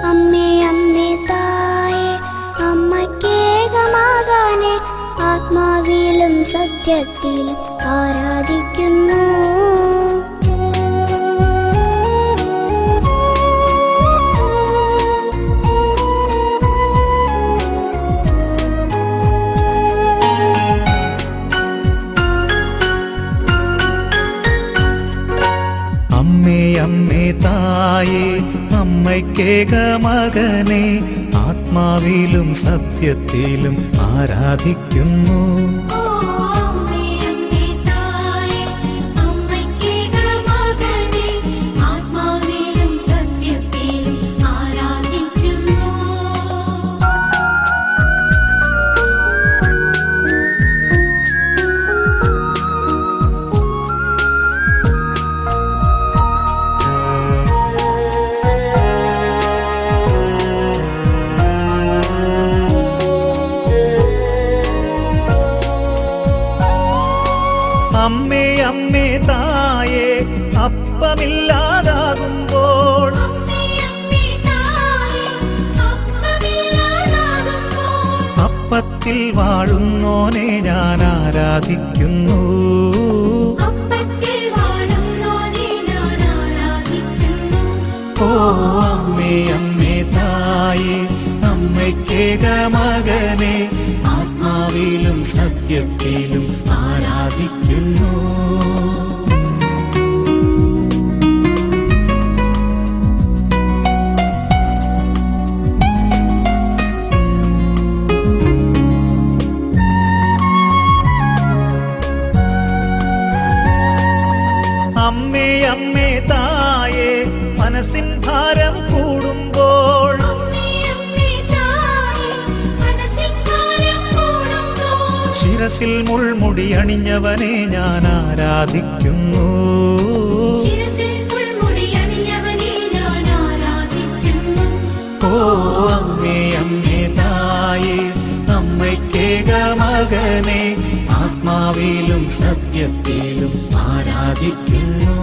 അമ്മേ അമ്മേ തായേ അമ്മയ്ക്കേകമകനെ ആത്മാവിലും സത്യത്തിലും ആരാധിക്കുന്നു. അമ്മേ അമ്മേ തായേ അമ്മയ്ക്കേകമകനെ ആത്മാവിലും സത്യത്തിലും ആരാധിക്കുന്നു. അമ്മേ അമ്മേ തായേ അപ്പമില്ലാതാകുമ്പോൾ അപ്പത്തിൽ വാഴുന്നോനെ ഞാൻ ആരാധിക്കുന്നു. ഓ അമ്മേ അമ്മേ തായേ അമ്മയ്ക്കേകമകനെ ആത്മാവിലും സത്യത്തിലും ആരാധിക്കുന്നു. അമ്മേ അമ്മേ തായേ മനസ്സിൻ ഭാരം കൂടുമ്പോൾ ശിരസിൽ മുൾമുടി അണിഞ്ഞവനെ ഞാൻ ആരാധിക്കുന്നു. ഓ അമ്മേ അമ്മേ തായേ അമ്മയ്ക്കേകമകനെ ആത്മാവിലും സത്യത്തിലും ആരാധിക്കുന്നു.